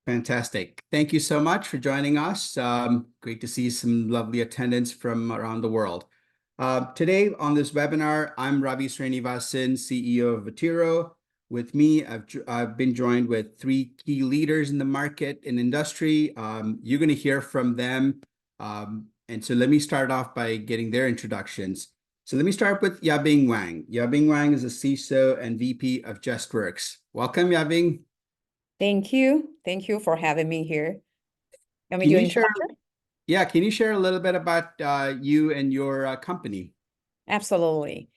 Fantastic. Thank you so much for joining us. Great to see some lovely attendance from around the world. Today on this webinar, I'm Ravi Srinivasan, CEO of Votiro. With me, I've been joined with three key leaders in the market and industry. You're going to hear from them. And so let me start off by getting their introductions. So let me start with Yabing Wang. Yabing Wang is a CISO and VP of Justworks. Welcome, Yabing. Thank you. Thank you for having me here. Can you share a little bit about you and your company? Absolutely.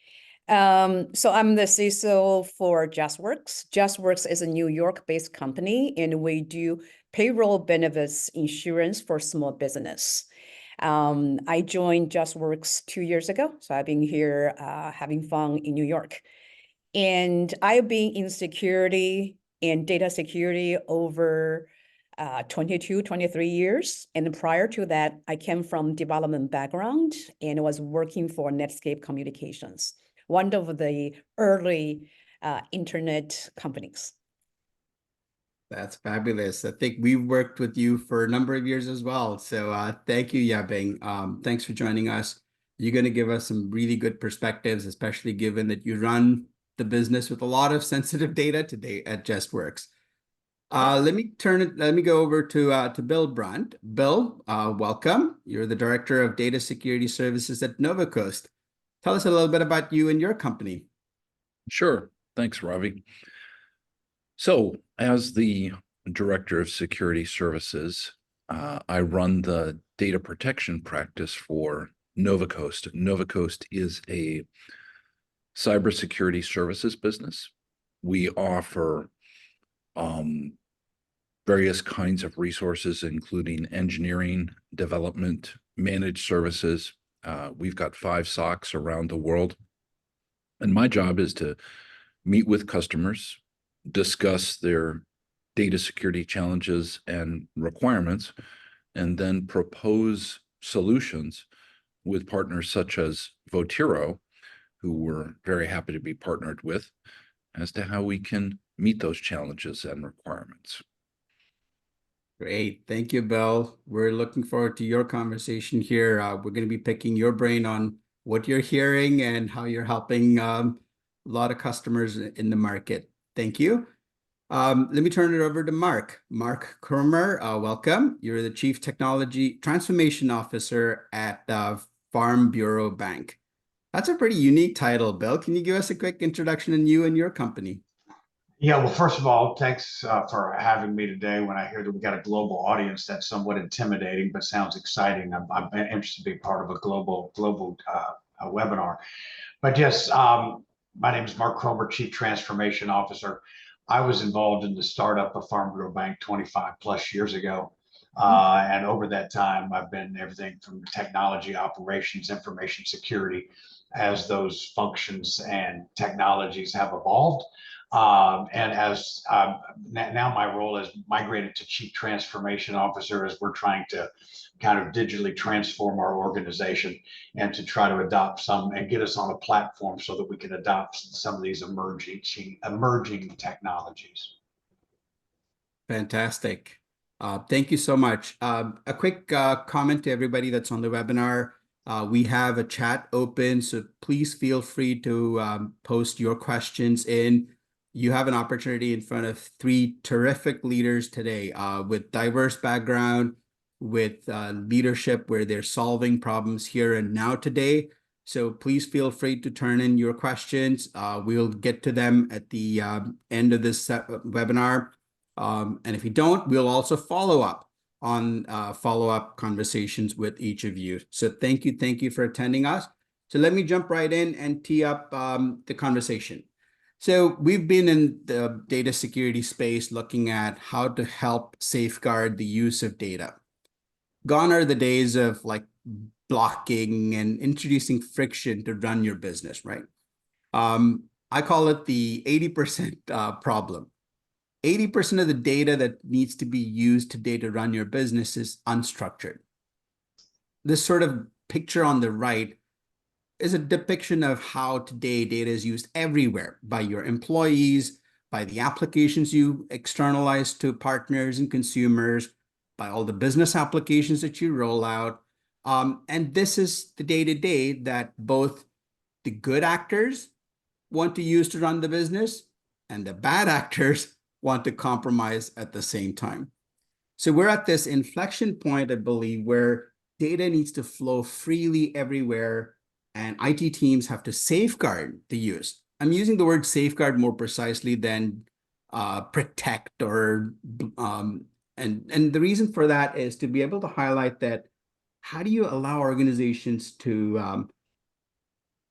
So I'm the CISO for Justworks. Justworks is a New York-based company, and we do payroll benefits insurance for small business. I joined Justworks 2 years ago, so I've been here having fun in New York. And I've been in security and data security over 22, 23 years. And prior to that, I came from development background and was working for Netscape Communications, one of the early internet companies. That's fabulous. I think we've worked with you for a number of years as well. So thank you, Yabing. Thanks for joining us. You're going to give us some really good perspectives, especially given that you run the business with a lot of sensitive data today at Justworks. Let me go over to Bill Brunt. Bill, welcome. You're the Director of Data Security Services at Novacoast. Tell us a little bit about you and your company. Sure. Thanks, Ravi. So as the Director of Security Services, I run the data protection practice for Novacoast. Novacoast is a cybersecurity services business. We offer various kinds of resources, including engineering, development, managed services. We've got 5 SOCs around the world. And my job is to meet with customers, discuss their data security challenges and requirements, and then propose solutions with partners such as Votiro, who we're very happy to be partnered with, as to how we can meet those challenges and requirements. Great. Thank you, Bill. We're looking forward to your conversation here. We're going to be picking your brain on what you're hearing and how you're helping a lot of customers in the market. Thank you. Let me turn it over to Mark. Mark Cromer, welcome. You're the Chief Technology Transformation Officer at Farm Bureau Bank. That's a pretty unique title, Bill. Can you give us a quick introduction on you and your company? Yeah, well, first of all, thanks for having me today. When I hear that we got a global audience, that's somewhat intimidating, but sounds exciting. I'm interested to be part of a global webinar. But yes, my name is Mark Cromer, Chief Transformation Officer. I was involved in the startup of Farm Bureau Bank 25 plus years ago. And over that time, I've been everything from technology, operations, information security, as those functions and technologies have evolved. And as now my role is migrated to Chief Transformation Officer, as we're trying to kind of digitally transform our organization and to try to adopt some and get us on a platform so that we can adopt some of these emerging technologies. Fantastic. Thank you so much. A quick comment to everybody that's on the webinar. We have a chat open, so please feel free to post your questions in. You have an opportunity in front of 3 terrific leaders today with diverse background, with leadership where they're solving problems here and now today. So please feel free to turn in your questions. We'll get to them at the end of this webinar. And if you don't, we'll also follow up on follow-up conversations with each of you. So thank you for attending us. So let me jump right in and tee up the conversation. So we've been in the data security space looking at how to help safeguard the use of data. Gone are the days of like blocking and introducing friction to run your business, right? I call it the 80% problem. 80% of the data that needs to be used today to run your business is unstructured. This sort of picture on the right is a depiction of how today data is used everywhere by your employees, by the applications you externalize to partners and consumers, by all the business applications that you roll out. And this is the day-to-day that both the good actors want to use to run the business and the bad actors want to compromise at the same time. So we're at this inflection point, I believe, where data needs to flow freely everywhere and IT teams have to safeguard the use. I'm using the word safeguard more precisely than protect or and the reason for that is to be able to highlight that how do you allow organizations to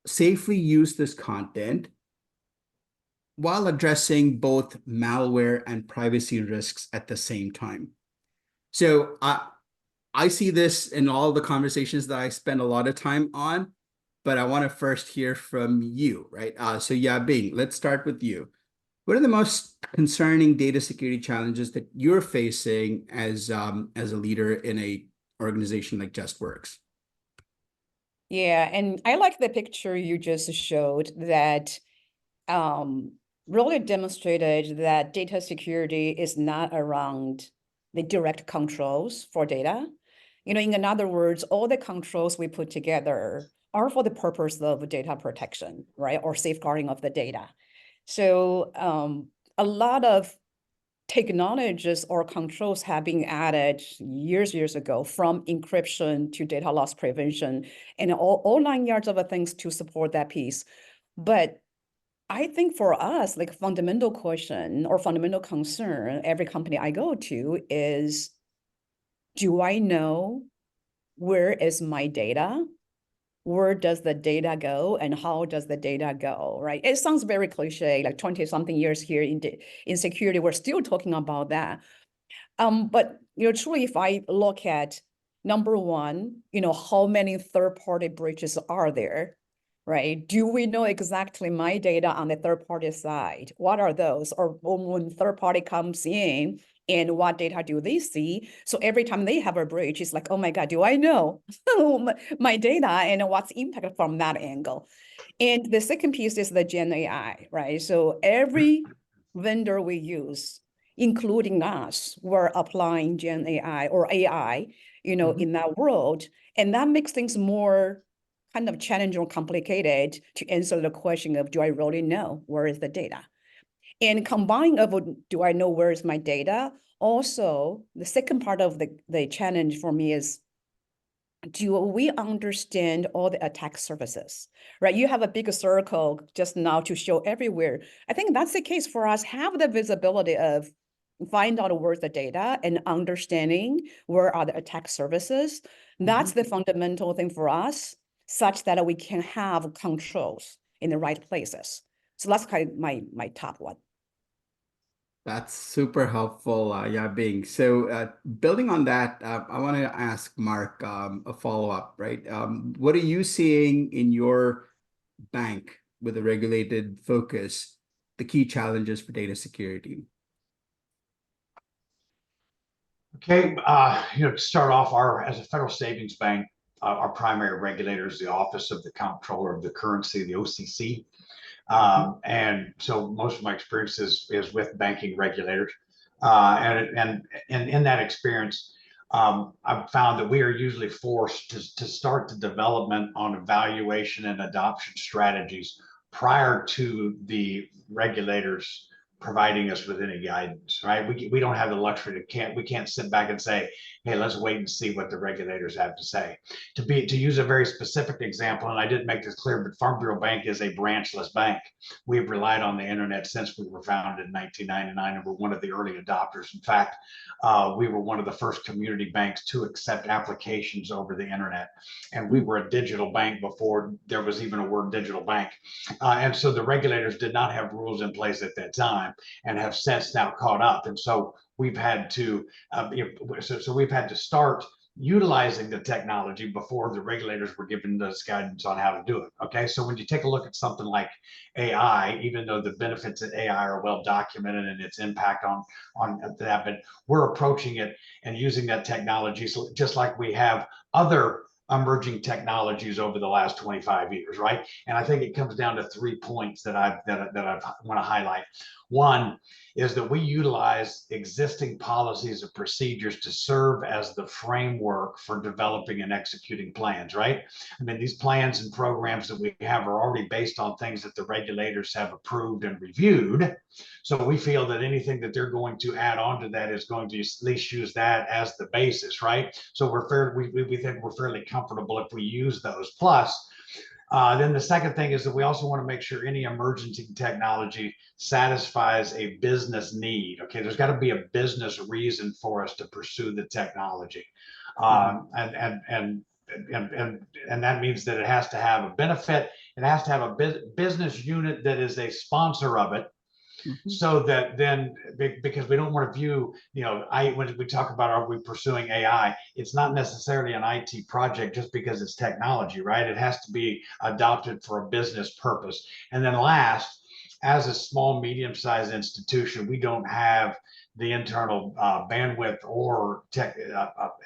safely use this content while addressing both malware and privacy risks at the same time. So I see this in all the conversations that I spend a lot of time on, but I want to first hear from you, right? So Yabing, let's start with you. What are the most concerning data security challenges that you're facing as a leader in a organization like Justworks? Yeah, and I like the picture you just showed that really demonstrated that data security is not around the direct controls for data. In other words, all the controls we put together are for the purpose of data protection, right? Or safeguarding of the data. So a lot of technologies or controls have been added years ago, from encryption to data loss prevention and all 9 yards of things to support that piece. But I think for us, like fundamental question or fundamental concern, every company I go to is, do I know where is my data? Where does the data go and how does the data go, right? It sounds very cliche, like 20-something years here in security, we're still talking about that. But truly, if I look at number one, how many third-party breaches are there, right? Do we know exactly my data on the third-party side? What are those? Or when third-party comes in, and what data do they see? So every time they have a breach, it's like, oh my God, do I know my data and what's impacted from that angle? And the second piece is the GenAI, right? So every vendor we use, including us, we're applying GenAI or AI, in that world. And that makes things more kind of challenging or complicated to answer the question of, do I really know where is the data? And combined of, do I know where is my data? Also, the second part of the challenge for me is, do we understand all the attack surfaces, right? You have a big circle just now to show everywhere. I think that's the case for us, have the visibility of find out where's the data and understanding where are the attack surfaces. That's the fundamental thing for us, such that we can have controls in the right places. So that's kind of my top one. That's super helpful, Yabing. So building on that, I want to ask Mark a follow-up, right? What are you seeing in your bank with a regulated focus, the key challenges for data security? Okay, to start off, as a federal savings bank, our primary regulator is the Office of the Comptroller of the Currency, the OCC. And so most of my experience is with banking regulators. And in that experience, I've found that we are usually forced to start the development on evaluation and adoption strategies prior to the regulators providing us with any guidance, right? We don't have the luxury we can't sit back and say, hey, let's wait and see what the regulators have to say. To use a very specific example, and I didn't make this clear, but Farm Bureau Bank is a branchless bank. We've relied on the internet since we were founded in 1999, and we're one of the early adopters. In fact, we were one of the first community banks to accept applications over the internet. And we were a digital bank before there was even a word digital bank. And so the regulators did not have rules in place at that time and have since now caught up. And so we've had to we've had to start utilizing the technology before the regulators were giving us guidance on how to do it. Okay, so when you take a look at something like AI, even though the benefits of AI are well documented and its impact on that, but we're approaching it and using that technology so just like we have other emerging technologies over the last 25 years, right? And I think it comes down to 3 points that I want to highlight. One is that we utilize existing policies and procedures to serve as the framework for developing and executing plans, right? I mean, these plans and programs that we have are already based on things that the regulators have approved and reviewed. So we feel that anything that they're going to add on to that is going to at least use that as the basis, right? So we think we're fairly comfortable if we use those. Plus, then the second thing is that we also want to make sure any emerging technology satisfies a business need. Okay, there's got to be a business reason for us to pursue the technology, and that means that it has to have a benefit. It has to have a business unit that is a sponsor of it. So that then, because we don't want to view, when we talk about are we pursuing AI, it's not necessarily an IT project just because it's technology, right? It has to be adopted for a business purpose. And then last, as a small, medium-sized institution, we don't have the internal bandwidth or tech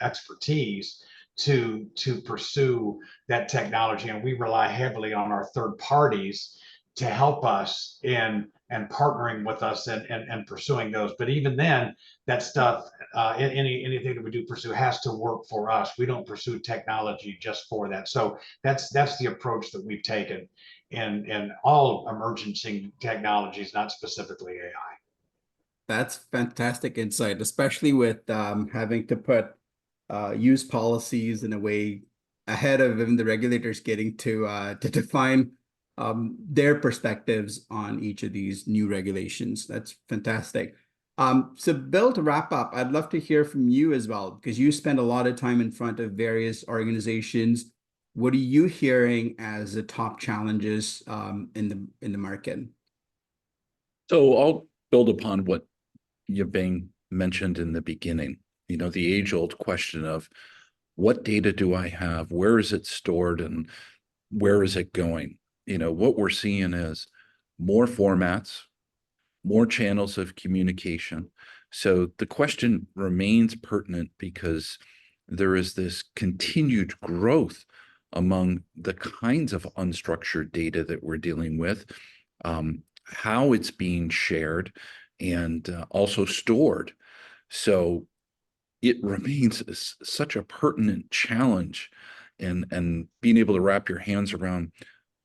expertise to pursue that technology, and we rely heavily on our third parties to help us in and partnering with us and pursuing those. But even then, that stuff, anything that we do pursue has to work for us. We don't pursue technology just for that. So that's the approach that we've taken in all emerging technologies, not specifically AI. That's fantastic insight, especially with having to put use policies in a way ahead of even the regulators getting to define their perspectives on each of these new regulations. That's fantastic. So Bill, to wrap up, I'd love to hear from you as well, because you spend a lot of time in front of various organizations. What are you hearing as the top challenges in the market? So I'll build upon what Yabing mentioned in the beginning. The age-old question of what data do I have? Where is it stored, and where is it going? What we're seeing is more formats, more channels of communication. So the question remains pertinent because there is this continued growth among the kinds of unstructured data that we're dealing with, how it's being shared and also stored. So it remains such a pertinent challenge, and being able to wrap your hands around,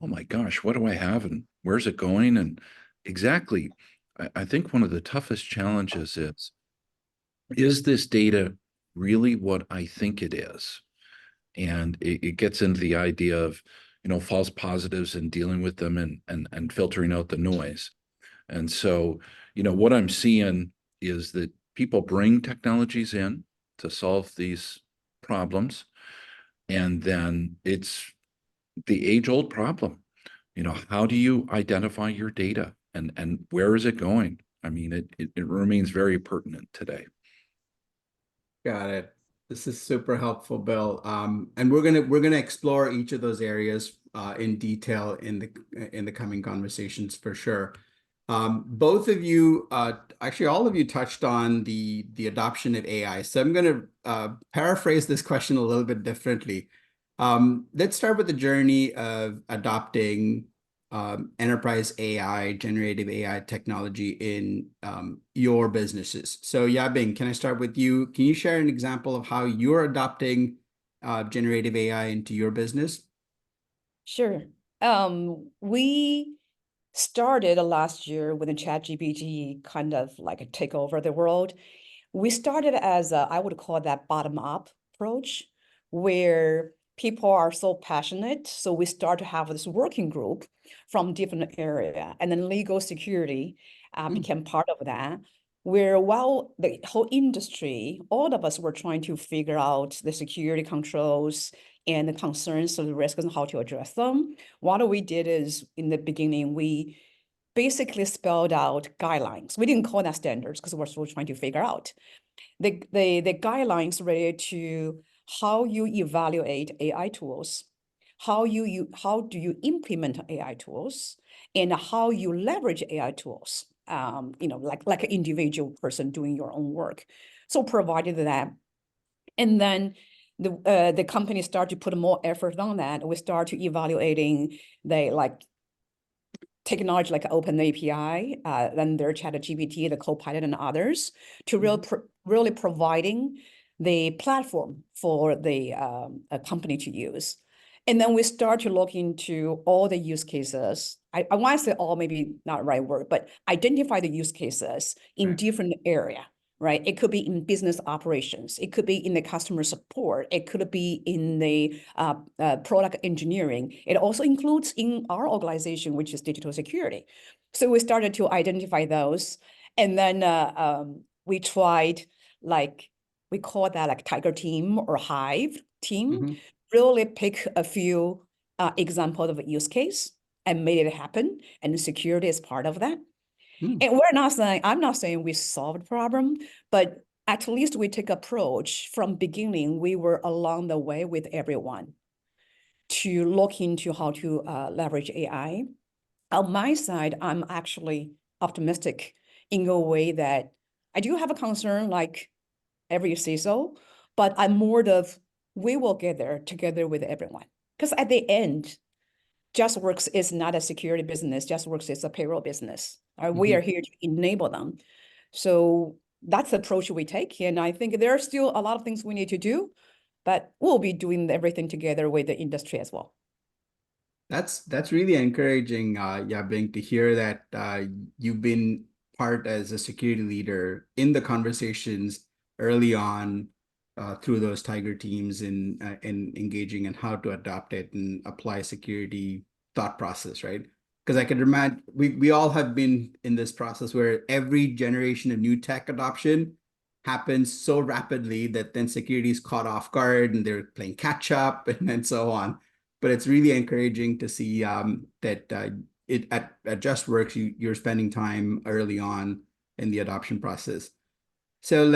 oh my gosh, what do I have and where's it going? And exactly, I think one of the toughest challenges is this data really what I think it is? And it gets into the idea of, false positives and dealing with them and filtering out the noise. And so, what I'm seeing is that people bring technologies in to solve these problems. And then it's the age-old problem. How do you identify your data and where is it going? I mean, it remains very pertinent today. Got it. This is super helpful, Bill. And we're gonna explore each of those areas in detail in the coming conversations for sure. Both of you, actually all of you touched on the adoption of AI. So I'm gonna paraphrase this question a little bit differently. Let's start with the journey of adopting enterprise AI, generative AI technology in your businesses. So Yabing, can I start with you? Can you share an example of how you're adopting generative AI into your business? Sure. We started last year when the ChatGPT kind of like take over the world. We started as I would call that bottom-up approach, where people are so passionate. So we start to have this working group from different area, and then legal security became part of that, where while the whole industry, all of us were trying to figure out the security controls and the concerns of the risks and how to address them. What we did is, in the beginning, we basically spelled out guidelines. We didn't call that standards because we're still trying to figure out the guidelines related to how you evaluate AI tools, how do you implement AI tools, and how you leverage AI tools, like an individual person doing your own work. So provided that. And then the company start to put more effort on that. We start to evaluating the technology like Open API, then their ChatGPT, the Copilot, and others to really providing the platform for the a company to use. And then we start to look into all the use cases. I want to say all, maybe not the right word, but identify the use cases in different area, right? It could be in business operations. It could be in the customer support. It could be in the product engineering. It also includes in our organization, which is digital security. So we started to identify those. And then we tried, we call that like Tiger Team or Hive team, really pick a few examples of a use case and made it happen. And security is part of that. And I'm not saying we solved the problem, but at least we take approach from beginning. We were along the way with everyone to look into how to leverage AI. On my side, I'm actually optimistic in a way that I do have a concern like every CISO, but I'm more of, we will get there together with everyone. Because at the end, Justworks is not a security business. Justworks is a payroll business. We are here to enable them. So that's the approach we take. And I think there are still a lot of things we need to do, but we'll be doing everything together with the industry as well. That's really encouraging, Yabing, to hear that you've been part as a security leader in the conversations early on through those Tiger teams and engaging in how to adopt it and apply security thought process, right? Because I can imagine we all have been in this process where every generation of new tech adoption happens so rapidly that then security is caught off guard and they're playing catch up and then so on. But it's really encouraging to see that at Justworks, you're spending time early on in the adoption process. So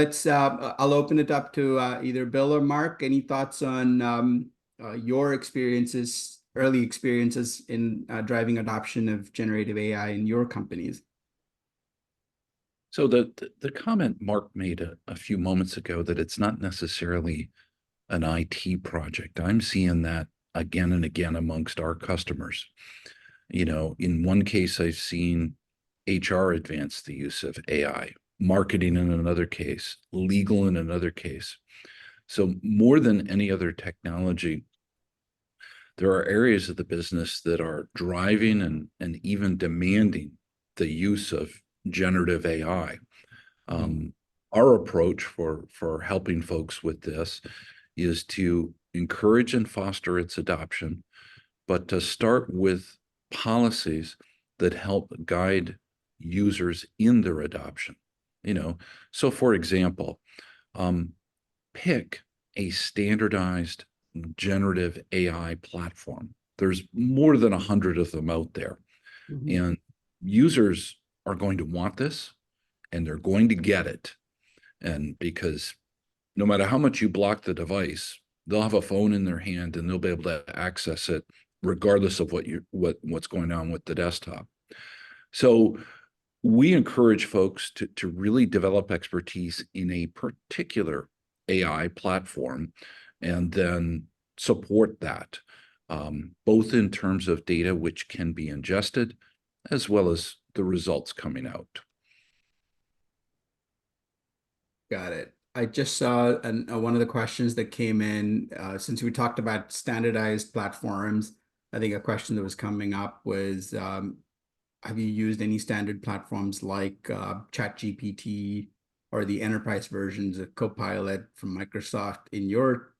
I'll open it up to either Bill or Mark. Any thoughts on your experiences, early experiences in driving adoption of generative AI in your companies? So the comment Mark made a few moments ago that it's not necessarily an IT project, I'm seeing that again and again amongst our customers. In one case, I've seen HR advance the use of AI, marketing in another case, legal in another case. So more than any other technology, there are areas of the business that are driving and even demanding the use of generative AI. Our approach for helping folks with this is to encourage and foster its adoption, but to start with policies that help guide users in their adoption. So for example, pick a standardized generative AI platform. There's more than 100 of them out there. And users are going to want this and they're going to get it. And because no matter how much you block the device, they'll have a phone in their hand and they'll be able to access it regardless of what's going on with the desktop. So we encourage folks to really develop expertise in a particular AI platform and then support that, both in terms of data which can be ingested as well as the results coming out. Got it. I just saw one of the questions that came in, since we talked about standardized platforms. I think a question that was coming up was, have you used any standard platforms like ChatGPT or the enterprise versions of Copilot from Microsoft in your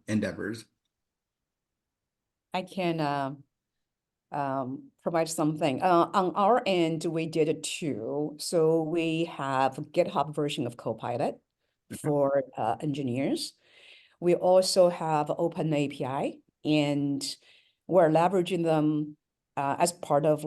endeavors? I can provide something. On our end, we did it too. So we have a GitHub version of Copilot for engineers. We also have Open API, and we're leveraging them as part of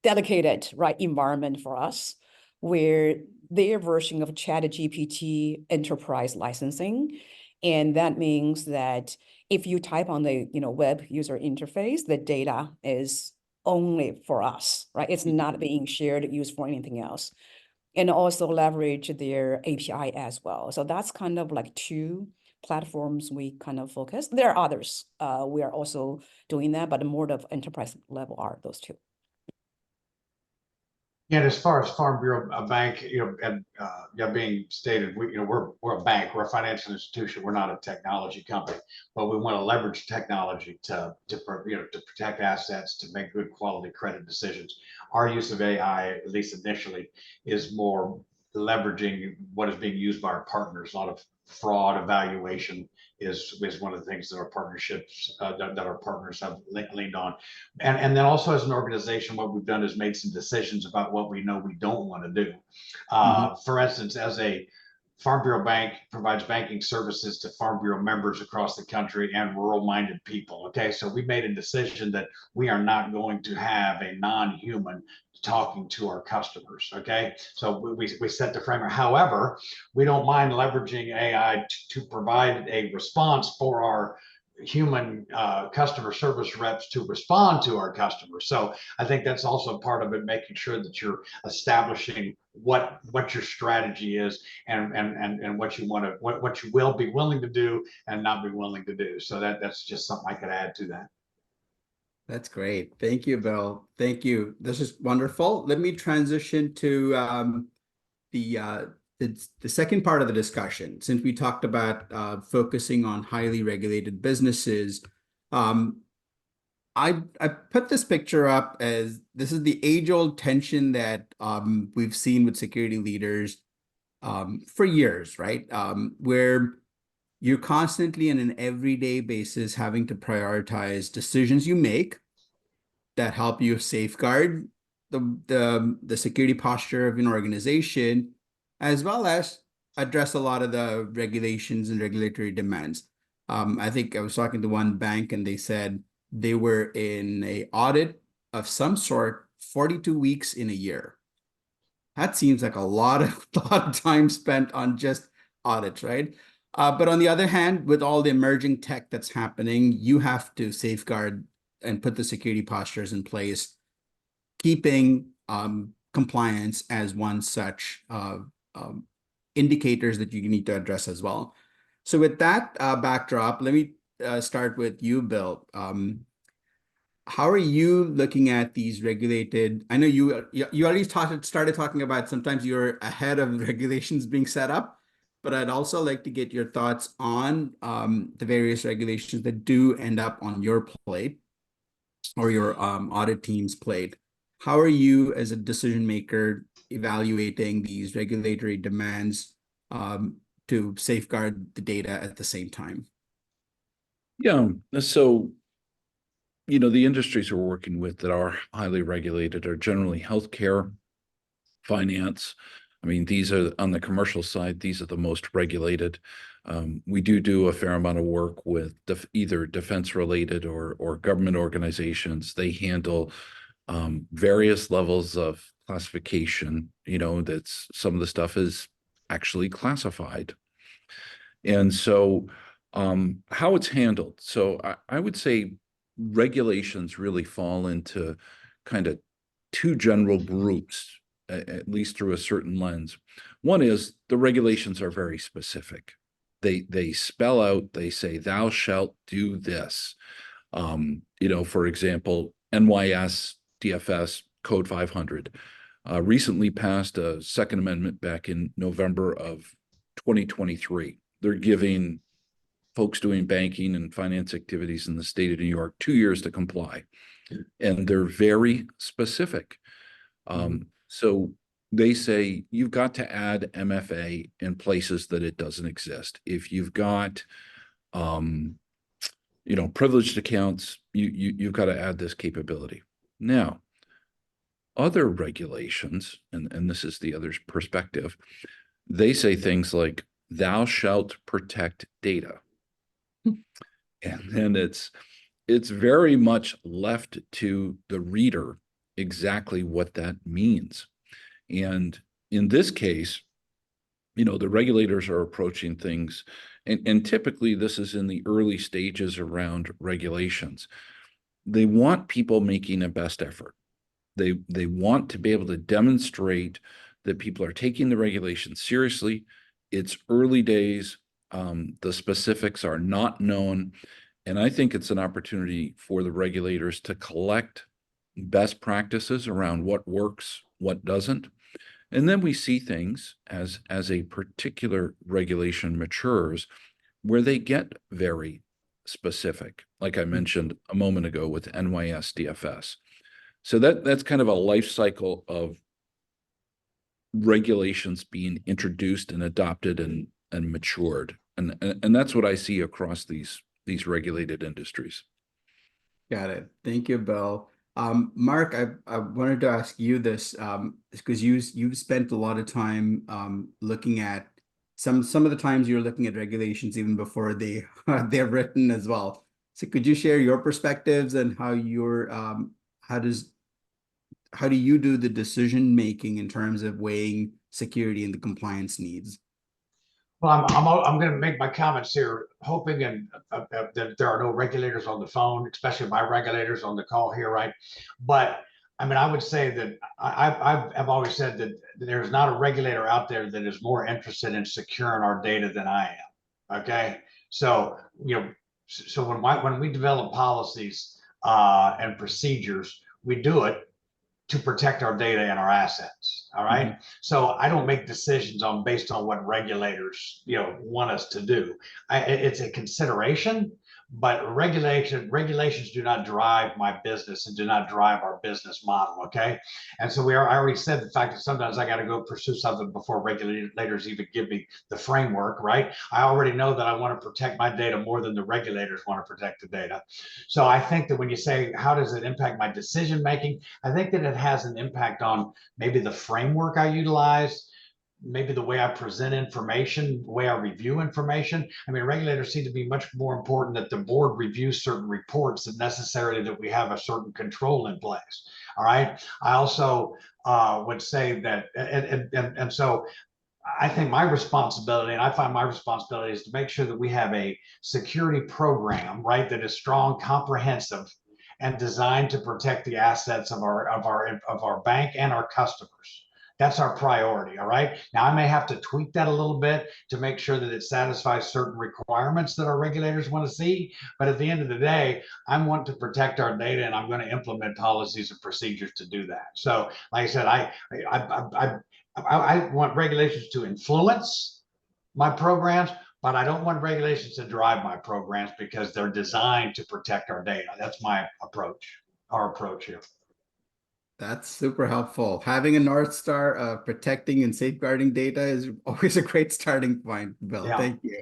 dedicated environment for us, where their version of ChatGPT enterprise licensing. And that means that if you type on the web user interface, the data is only for us, right? It's not being shared, used for anything else. and also leverage their API as well. So that's kind of like two platforms we kind of focus. There are others. We are also doing that, but more of enterprise level are those two. And as far as Farm Bureau, a bank, and being stated, we're a bank, we're a financial institution, we're not a technology company, but we want to leverage technology to protect assets, to make good quality credit decisions. Our use of AI, at least initially, is more leveraging what is being used by our partners. A lot of fraud evaluation is one of the things that our partnerships that our partners have leaned on. And then also as an organization, what we've done is made some decisions about what we know we don't want to do. For instance, as a Farm Bureau bank provides banking services to Farm Bureau members across the country and rural-minded people. Okay, so we made a decision that we are not going to have a non-human talking to our customers. Okay, so we set the framework. However, we don't mind leveraging AI to provide a response for our human customer service reps to respond to our customers. So I think that's also part of it, making sure that you're establishing what your strategy is and what you want to what you will be willing to do and not be willing to do. So that's just something I could add to that. That's great. Thank you, Bill. Thank you. This is wonderful. Let me transition to the second part of the discussion. Since we talked about focusing on highly regulated businesses, I put this picture up as this is the age-old tension that we've seen with security leaders for years, right? Where you're constantly on an everyday basis having to prioritize decisions you make that help you safeguard the security posture of an organization, as well as address a lot of the regulations and regulatory demands. I think I was talking to one bank and they said they were in an audit of some sort 42 weeks in a year. That seems like a lot of time spent on just audits, right? But on the other hand, with all the emerging tech that's happening, you have to safeguard and put the security postures in place, keeping compliance as one such indicators that you need to address as well. So with that backdrop, let me start with you, Bill. How are you looking at these regulated? I know you already started talking about sometimes you're ahead of regulations being set up, but I'd also like to get your thoughts on the various regulations that do end up on your plate or your audit team's plate. How are you as a decision maker evaluating these regulatory demands to safeguard the data at the same time? Yeah, so the industries we're working with that are highly regulated are generally healthcare, finance. I mean, these are on the commercial side, these are the most regulated. We do a fair amount of work with either defense related or government organizations. They handle various levels of classification, that's some of the stuff is actually classified. And so how it's handled. So I would say regulations really fall into kind of two general groups, at least through a certain lens. One is the regulations are very specific. They spell out, they say, thou shalt do this. For example, NYS DFS Code 500 recently passed a Second Amendment back in November of 2023. They're giving folks doing banking and finance activities in the state of New York 2 years to comply. And they're very specific. So they say you've got to add MFA in places that it doesn't exist. If you've got, privileged accounts, you've got to add this capability. Now, other regulations, and this is the other's perspective, they say things like, thou shalt protect data. And then it's very much left to the reader exactly what that means. And in this case, the regulators are approaching things, and typically this is in the early stages around regulations. They want people making a best effort. They want to be able to demonstrate that people are taking the regulations seriously. It's early days. The specifics are not known. And I think it's an opportunity for the regulators to collect best practices around what works, what doesn't. And then we see things as a particular regulation matures where they get very specific, like I mentioned a moment ago with NYS DFS. So that's kind of a life cycle of regulations being introduced and adopted and matured. And that's what I see across these regulated industries. Got it. Thank you, Bill. Mark, I wanted to ask you this because you've spent a lot of time looking at some of the times you're looking at regulations even before they're written as well. So could you share your perspectives and how how do you do the decision making in terms of weighing security and the compliance needs? Well, I'm going to make my comments here, hoping that there are no regulators on the phone, especially my regulators on the call here, right? But I mean, I would say that I've always said that there's not a regulator out there that is more interested in securing our data than I am. Okay, so so when we develop policies and procedures, we do it to protect our data and our assets. All right. Mm-hmm. So I don't make decisions based on what regulators, want us to do. It's a consideration, but regulations do not drive my business and do not drive our business model. Okay. And so I already said the fact that sometimes I got to go pursue something before regulators even give me the framework, right? I already know that I want to protect my data more than the regulators want to protect the data. So I think that when you say, how does it impact my decision making? I think that it has an impact on maybe the framework I utilize, maybe the way I present information, the way I review information. I mean, regulators seem to be much more important that the board reviews certain reports than necessarily that we have a certain control in place. All right. I also would say that, and so I think my responsibility, and I find my responsibility, is to make sure that we have a security program, right, that is strong, comprehensive, and designed to protect the assets of our bank and our customers. That's our priority. All right. Now I may have to tweak that a little bit to make sure that it satisfies certain requirements that our regulators want to see. But at the end of the day, I want to protect our data, and I'm going to implement policies and procedures to do that. So, like I said, I want regulations to influence my programs, but I don't want regulations to drive my programs because they're designed to protect our data. That's my approach, our approach here. That's super helpful. Having a North Star of protecting and safeguarding data is always a great starting point, Bill. Yeah. Thank you.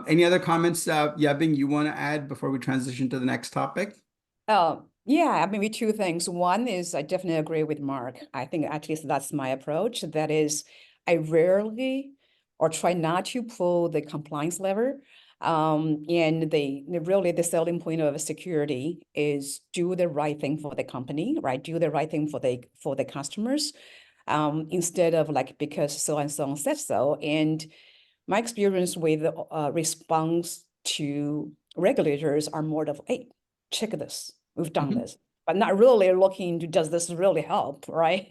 Any other comments, Yabing, you want to add before we transition to the next topic? Yeah, maybe two things. One is I definitely agree with Mark. I think at least that's my approach. That is, I rarely or try not to pull the compliance lever. And really the selling point of security is do the right thing for the company, right? Do the right thing for the customers, instead of like because so and so said so. And my experience with response to regulators are more of, hey, check this. We've done this, but not really looking to, does this really help, right?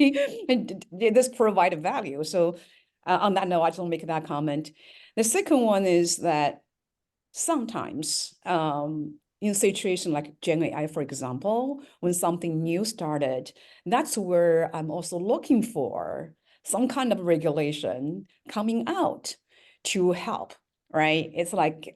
And did this provide value? So on that note, I just want to make that comment. The second one is that sometimes in situation like GenAI, for example, when something new started, that's where I'm also looking for some kind of regulation coming out to help, right? It's like,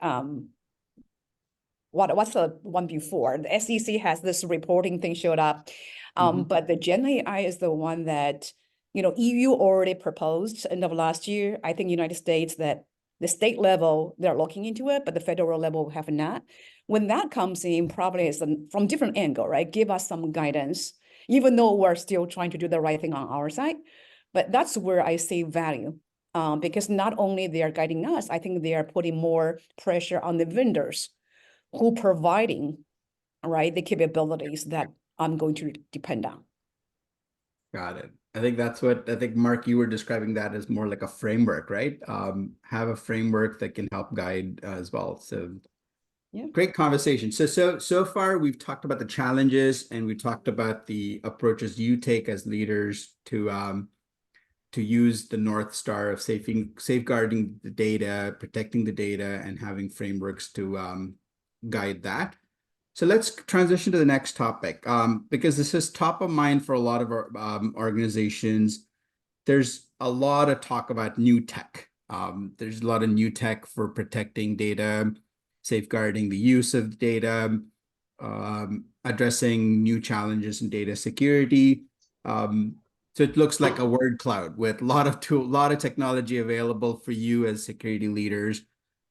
what's the one before? The SEC has this reporting thing showed up, but the GenAI is the one that, EU already proposed end of last year. I think United States, that the state level, they're looking into it, but the federal level have not. When that comes in, probably is from different angle, right? Give us some guidance, even though we're still trying to do the right thing on our side. But that's where I see value, because not only they are guiding us, I think they are putting more pressure on the vendors who providing, right, the capabilities that I'm going to depend on. Got it. I think, Mark, you were describing that as more like a framework, right? Have a framework that can help guide as well. So yeah, great conversation. So far we've talked about the challenges and we talked about the approaches you take as leaders to to use the North Star of safeguarding the data, protecting the data, and having frameworks to guide that. So let's transition to the next topic, because this is top of mind for a lot of our organizations. There's a lot of talk about new tech. There's a lot of new tech for protecting data, safeguarding the use of data, addressing new challenges in data security. So it looks like a word cloud with a lot of technology available for you as security leaders.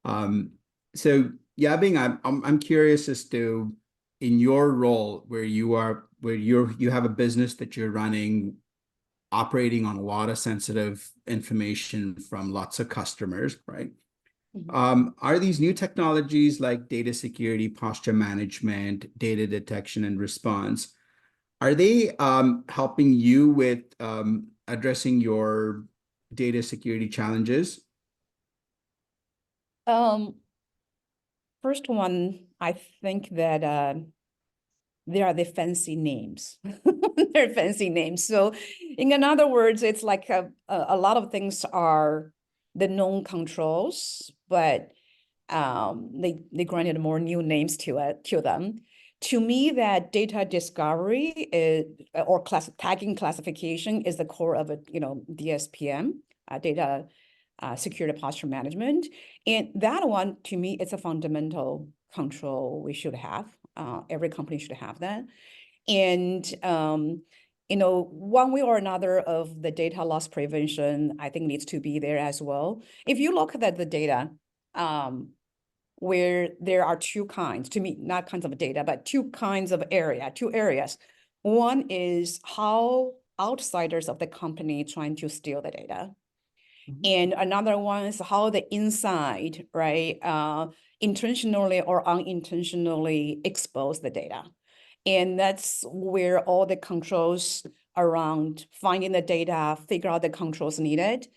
So Yabing, I'm curious as to, in your role where you have a business that you're running, operating on a lot of sensitive information from lots of customers, right? Are these new technologies like data security, posture management, data detection and response, are they helping you with addressing your data security challenges? First one, I think that they are the fancy names. They're fancy names. So in other words, it's like a lot of things are the known controls, but they granted more new names to them. To me, that data discovery is, or tagging classification is the core of it, DSPM, data security posture management. And that one, to me, it's a fundamental control we should have. Every company should have that. And, one way or another of the data loss prevention, I think needs to be there as well. If you look at the data, where there are two kinds, to me, not kinds of data, but two areas. One is how outsiders of the company trying to steal the data. And another one is how the inside, right, intentionally or unintentionally expose the data. And that's where all the controls around finding the data, figure out the controls needed.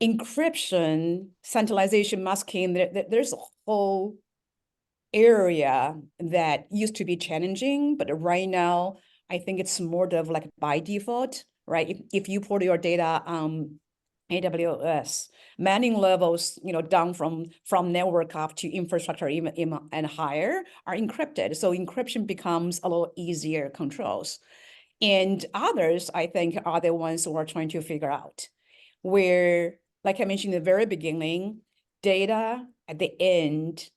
Encryption, centralization, masking, there's a whole area that used to be challenging, but right now, I think it's more of like by default, right? If you put your data AWS, manning levels, down from network up to infrastructure even and higher are encrypted. So encryption becomes a little easier controls. And others, I think, are the ones who are trying to figure out where, like I mentioned in the very beginning, data at the end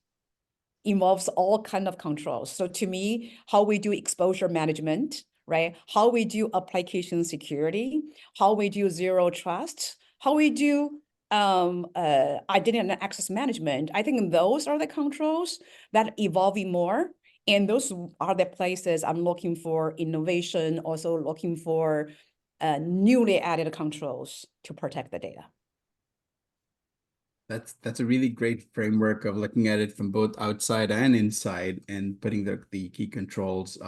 involves all kind of controls. So to me, how we do exposure management, right? How we do application security, how we do zero trust, how we do identity and access management. I think those are the controls that are evolving more. And those are the places I'm looking for innovation, also looking for newly added controls to protect the data. That's a really great framework of looking at it from both outside and inside and putting the key controls,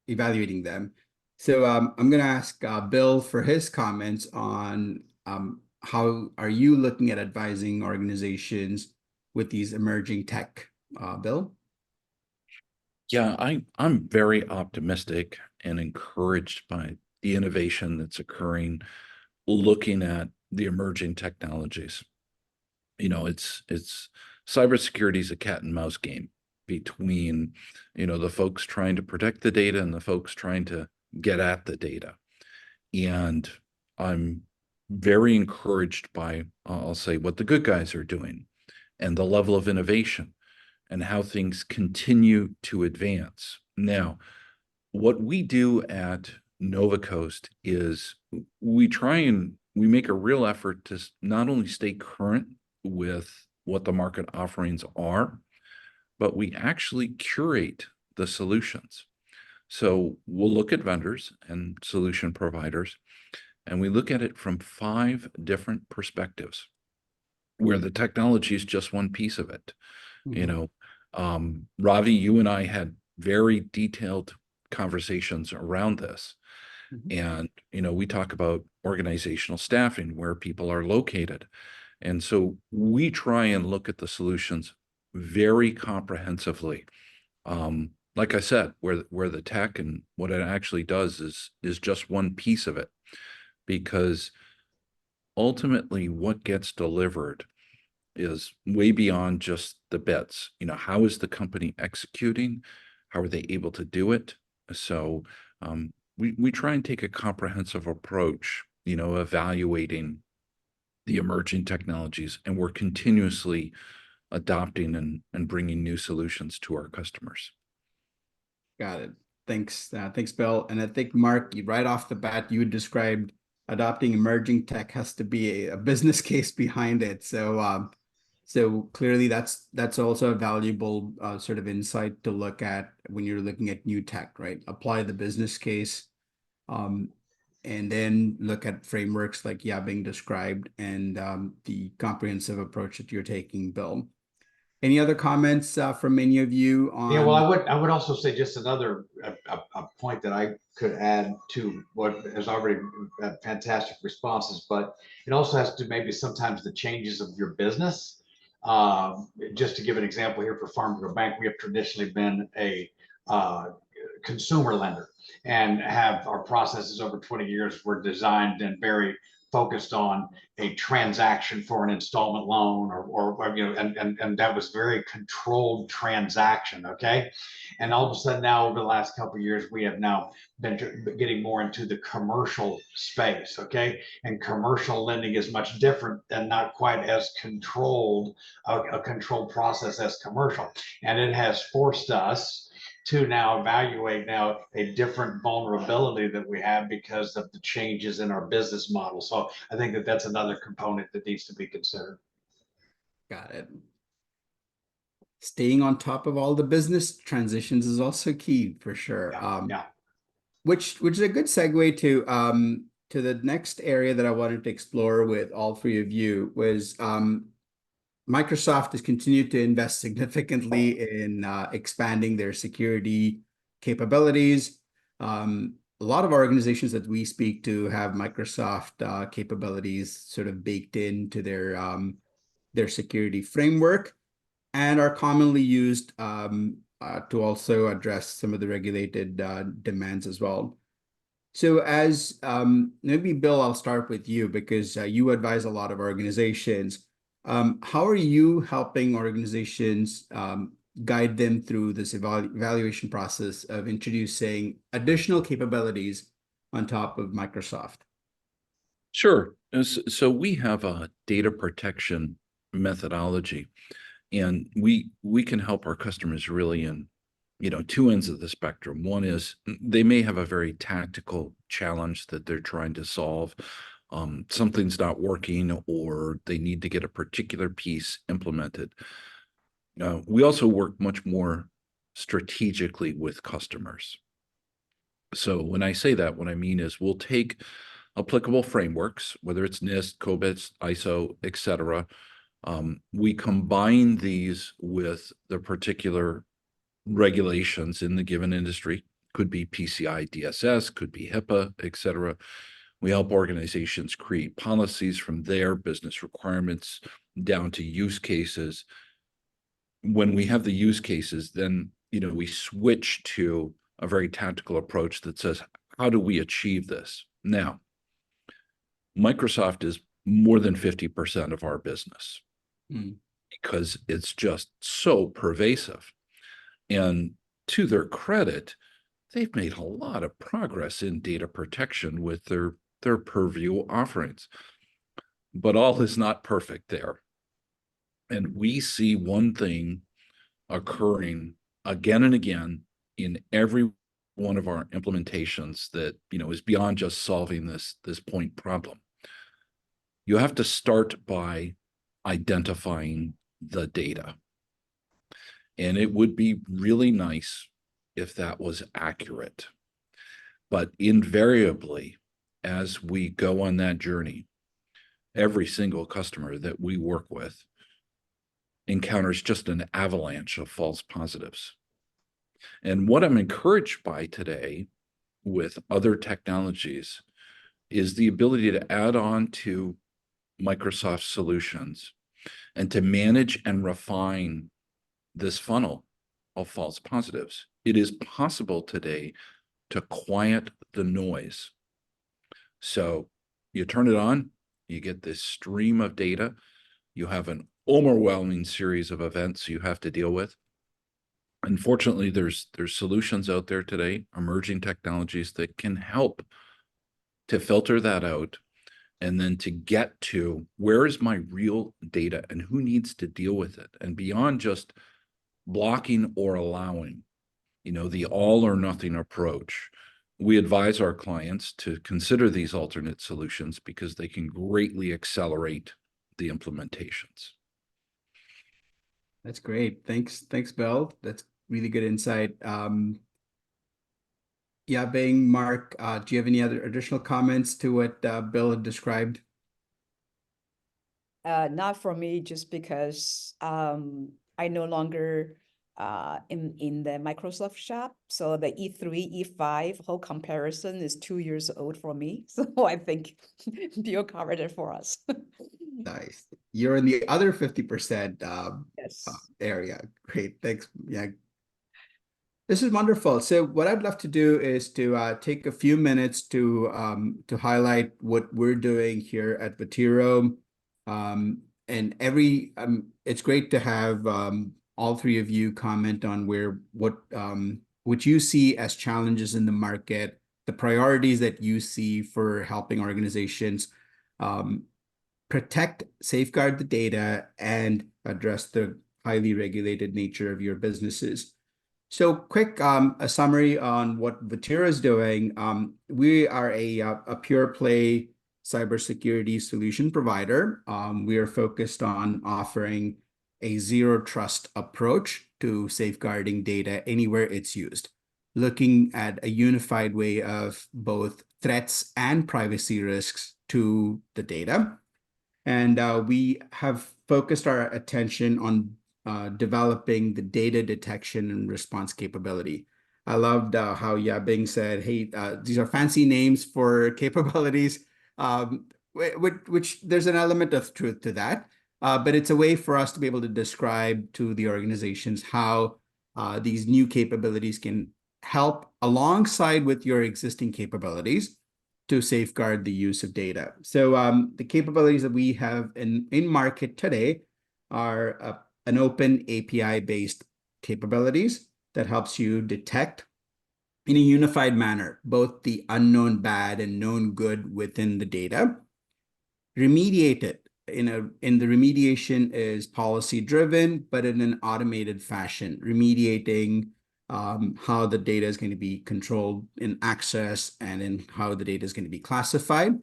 evaluating them. So I'm going to ask Bill for his comments on how are you looking at advising organizations with these emerging tech, Bill? Yeah, I'm very optimistic and encouraged by the innovation that's occurring, looking at the emerging technologies. It's cybersecurity is a cat and mouse game between, the folks trying to protect the data and the folks trying to get at the data. And I'm very encouraged by, I'll say, what the good guys are doing and the level of innovation and how things continue to advance. Now, what we do at Novacoast is we make a real effort to not only stay current with what the market offerings are, but we actually curate the solutions. So we'll look at vendors and solution providers, and we look at it from 5 different perspectives, where the technology is just one piece of it. Ravi, you and I had very detailed conversations around this. And, we talk about organizational staffing, where people are located. And so we try and look at the solutions very comprehensively. Like I said, where the tech and what it actually does is just one piece of it. because ultimately what gets delivered is way beyond just the bits. How is the company executing? How are they able to do it? So we try and take a comprehensive approach, evaluating the emerging technologies, and we're continuously adopting and bringing new solutions to our customers. Got it. Thanks. Thanks, Bill. And I think, Mark, right off the bat, you described adopting emerging tech has to be a business case behind it. So clearly that's also a valuable sort of insight to look at when you're looking at new tech, right? Apply the business case, and then look at frameworks like Yabing described, and the comprehensive approach that you're taking, Bill. Any other comments from any of you on? Yeah, well, I would also say just another a point that I could add to what has already fantastic responses, but it also has to maybe sometimes the changes of your business. Just to give an example here for Farm Bank, we have traditionally been a consumer lender and have our processes over 20 years were designed and very focused on a transaction for an installment loan or and that was very controlled transaction. Okay. And all of a sudden now over the last couple of years, we have now been getting more into the commercial space. Okay. And commercial lending is much different and not quite as controlled, a controlled process as commercial. And it has forced us to now evaluate now a different vulnerability that we have because of the changes in our business model. So I think that that's another component that needs to be considered. Got it. Staying on top of all the business transitions is also key for sure. Yeah. Which is a good segue to the next area that I wanted to explore with all three of you was Microsoft has continued to invest significantly in expanding their security capabilities. A lot of organizations that we speak to have Microsoft capabilities sort of baked into their security framework and are commonly used to also address some of the regulated demands as well. So as maybe Bill, I'll start with you because you advise a lot of organizations. How are you helping organizations guide them through this evaluation process of introducing additional capabilities on top of Microsoft? Sure. So we have a data protection methodology, and we can help our customers really in two ends of the spectrum. One is they may have a very tactical challenge that they're trying to solve. Something's not working or they need to get a particular piece implemented. We also work much more strategically with customers. So when I say that, what I mean is we'll take applicable frameworks, whether it's NIST, COBITS, ISO, etc. We combine these with the particular regulations in the given industry. Could be PCI DSS, could be HIPAA, etc. We help organizations create policies from their business requirements down to use cases. When we have the use cases, then we switch to a very tactical approach that says, how do we achieve this? Now, Microsoft is more than 50% of our business because it's just so pervasive. And to their credit, they've made a lot of progress in data protection with their purview offerings, but all is not perfect there. And we see one thing occurring again and again in every one of our implementations that is beyond just solving this point problem. You have to start by identifying the data. And it would be really nice if that was accurate. But invariably, as we go on that journey, every single customer that we work with encounters just an avalanche of false positives. And what I'm encouraged by today with other technologies is the ability to add on to Microsoft solutions and to manage and refine this funnel of false positives. It is possible today to quiet the noise. So You turn it on, you get this stream of data. You have an overwhelming series of events you have to deal with. Unfortunately, there's solutions out there today, emerging technologies that can help to filter that out and then to get to where is my real data and who needs to deal with it. And beyond just blocking or allowing, the all or nothing approach, we advise our clients to consider these alternate solutions because they can greatly accelerate the implementations. That's great. Thanks, Bill. That's really good insight. Yabing, Mark, do you have any other additional comments to what Bill had described? Not for me, just because I no longer in the Microsoft shop. So the E3, E5 whole comparison is 2 years old for me. So I think Bill covered it for us. Nice. You're in the other 50% Yes. area. Great. Thanks. Yeah. This is wonderful. So what I'd love to do is to take a few minutes to highlight what we're doing here at Votiro. And it's great to have all three of you comment on what you see as challenges in the market, the priorities that you see for helping organizations protect, safeguard the data, and address the highly regulated nature of your businesses. So quick, a summary on what Votiro is doing. We are a pure play cybersecurity solution provider. We are focused on offering a zero trust approach to safeguarding data anywhere it's used, looking at a unified way of both threats and privacy risks to the data. And we have focused our attention on developing the data detection and response capability. I loved how Yabing said, hey, these are fancy names for capabilities, which there's an element of truth to that. But it's a way for us to be able to describe to the organizations how these new capabilities can help alongside with your existing capabilities to safeguard the use of data. So the capabilities that we have in market today are an open API-based capabilities that helps you detect in a unified manner both the unknown bad and known good within the data, remediate it. In the remediation is policy driven, but in an automated fashion, remediating how the data is going to be controlled in access and in how the data is going to be classified.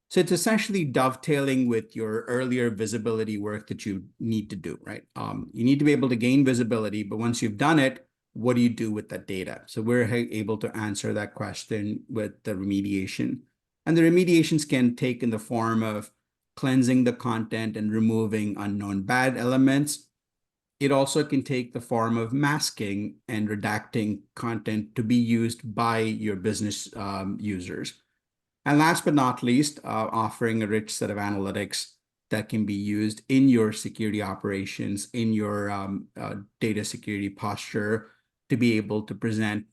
So it's essentially dovetailing with your earlier visibility work that you need to do, right? You need to be able to gain visibility, but once you've done it, what do you do with that data? So we're able to answer that question with the remediation. And the remediations can take in the form of cleansing the content and removing unknown bad elements. It also can take the form of masking and redacting content to be used by your business users. And last but not least, offering a rich set of analytics that can be used in your security operations, in your data security posture, to be able to present,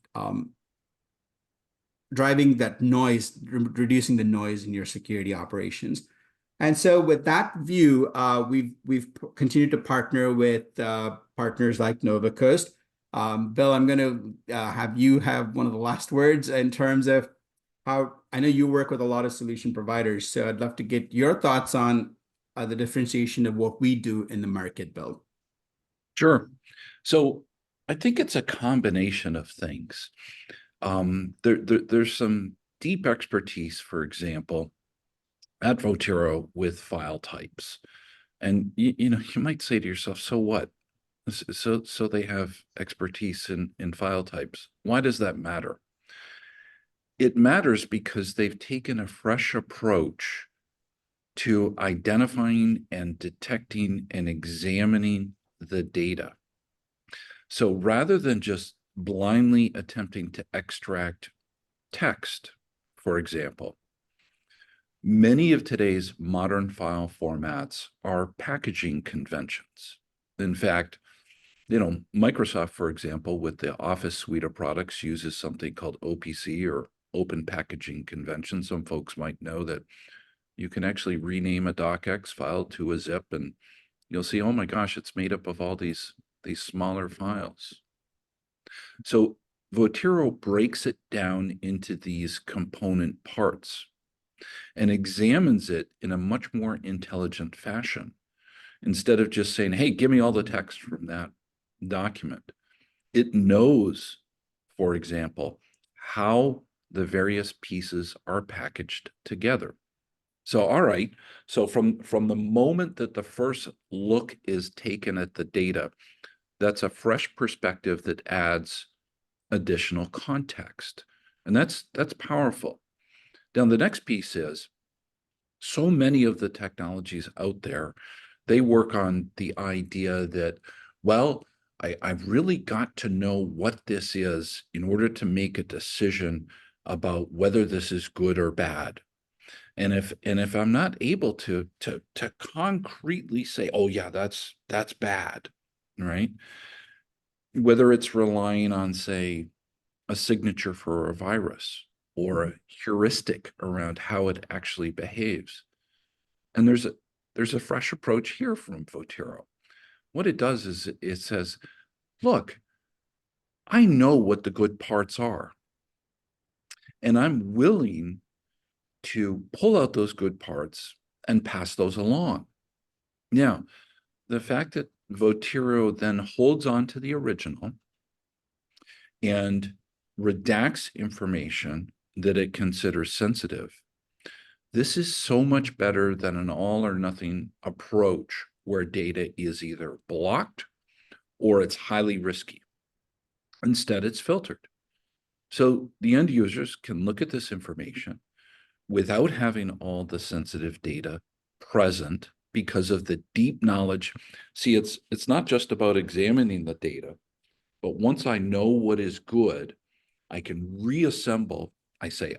driving that noise, reducing the noise in your security operations. And so with that view, we've continued to partner with partners like Novacoast. Bill, I'm going to have you have one of the last words in terms of how I know you work with a lot of solution providers. So I'd love to get your thoughts on the differentiation of what we do in the market, Bill. Sure. So I think it's a combination of things. There's some deep expertise, for example, at Votiro with file types. And you might say to yourself, so what? So they have expertise in file types. Why does that matter? It matters because they've taken a fresh approach to identifying and detecting and examining the data. So rather than just blindly attempting to extract text, for example, many of today's modern file formats are packaging conventions. In fact, Microsoft, for example, with the Office suite of products uses something called OPC or Open Packaging Convention. Some folks might know that You can actually rename a docx file to a zip, and you'll see, oh my gosh, it's made up of all these smaller files. So Votiro breaks it down into these component parts and examines it in a much more intelligent fashion. Instead of just saying, hey, give me all the text from that document, it knows, for example, how the various pieces are packaged together. So, all right, so from the moment that the first look is taken at the data, that's a fresh perspective that adds additional context. And that's powerful. Now, the next piece is, so many of the technologies out there, they work on the idea that, well, I've really got to know what this is in order to make a decision about whether this is good or bad. And if I'm not able to concretely say, oh yeah, that's bad, right? Whether it's relying on, say, a signature for a virus or a heuristic around how it actually behaves. And there's a fresh approach here from Votiro. What it does is it says, look, I know what the good parts are, and I'm willing to pull out those good parts and pass those along. Now, the fact that Votiro then holds on to the original and redacts information that it considers sensitive, this is so much better than an all or nothing approach where data is either blocked or it's highly risky. Instead, it's filtered. So the end users can look at this information without having all the sensitive data present because of the deep knowledge. See, it's not just about examining the data, but once I know what is good, I can reassemble. I say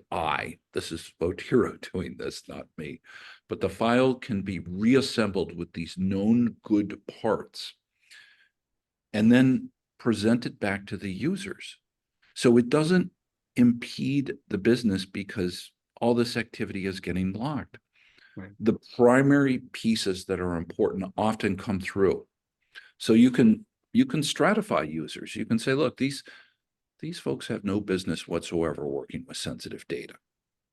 this is Votiro doing this, not me, but the file can be reassembled with these known good parts and then presented back to the users. So it doesn't impede the business because all this activity is getting blocked. Right. The primary pieces that are important often come through. So you can stratify users. You can say, look, these folks have no business whatsoever working with sensitive data.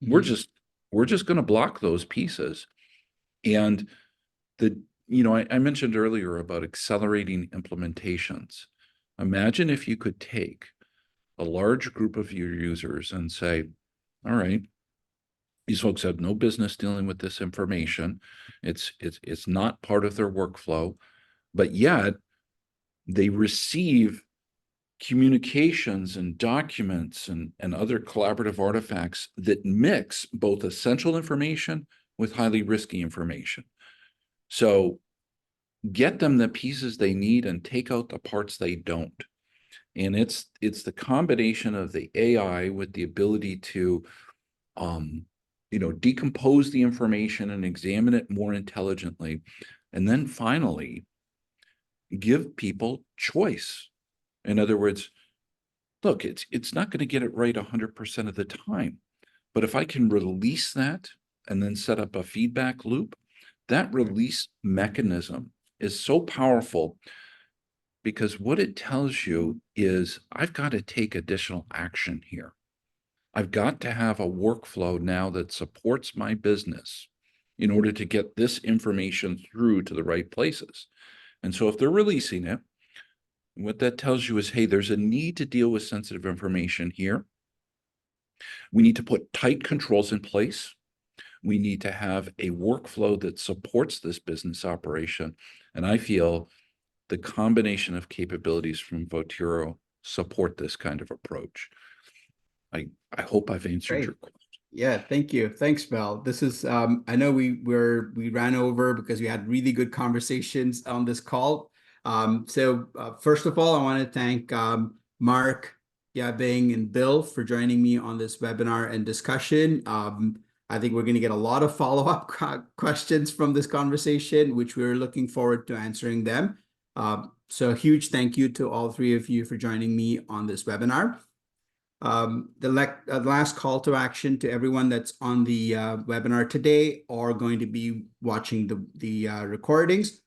Mhm. We're just going to block those pieces. And I mentioned earlier about accelerating implementations. Imagine if you could take a large group of your users and say, all right, these folks have no business dealing with this information. It's not part of their workflow, but yet they receive communications and documents and other collaborative artifacts that mix both essential information with highly risky information. So get them the pieces they need and take out the parts they don't. And it's the combination of the AI with the ability to decompose the information and examine it more intelligently. And then finally, give people choice. In other words, look, it's not going to get it right 100% of the time. But if I can release that and then set up a feedback loop, that release mechanism is so powerful because what it tells you is I've got to take additional action here. I've got to have a workflow now that supports my business in order to get this information through to the right places. And so if they're releasing it, what that tells you is, hey, there's a need to deal with sensitive information here. We need to put tight controls in place. We need to have a workflow that supports this business operation. And I feel the combination of capabilities from Votiro support this kind of approach. I hope I've answered Great. your question. Yeah, thank you. Thanks, Bill. This is I know we ran over because we had really good conversations on this call. So first of all, I want to thank Mark, Yabing, and Bill for joining me on this webinar and discussion. I think we're going to get a lot of follow-up questions from this conversation, which we're looking forward to answering them. So a huge thank you to all three of you for joining me on this webinar. The last call to action to everyone that's on the webinar today or going to be watching the recordings,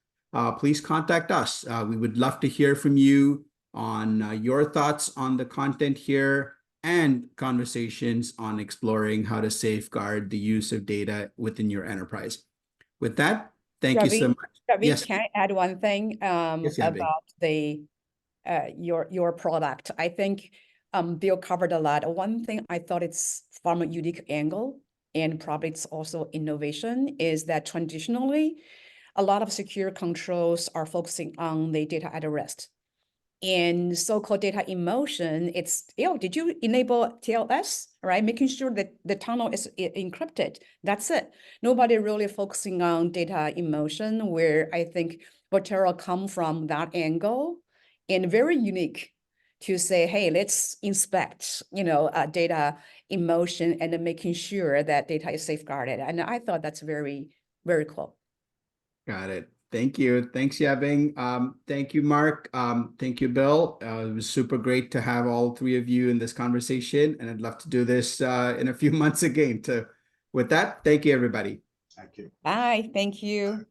please contact us. We would love to hear from you on your thoughts on the content here and conversations on exploring how to safeguard the use of data within your enterprise. With that, thank you so much. Ravi, Yes. can I add one thing Yes, Yabing. about the your product? I think Bill covered a lot. One thing I thought it's from a unique angle, and probably it's also innovation, is that traditionally a lot of secure controls are focusing on the data at rest. In so-called data in motion, it's, did you enable TLS, right? Making sure that the tunnel is encrypted. That's it. Nobody really focusing on data in motion, where I think Votiro come from that angle, and very unique to say, hey, let's inspect, data in motion and then making sure that data is safeguarded. And I thought that's very, very cool. Got it. Thank you. Thanks, Yabing. Thank you, Mark. Thank you, Bill. It was super great to have all three of you in this conversation, and I'd love to do this in a few months again. With that, thank you, everybody. Thank you. Bye. Thank you.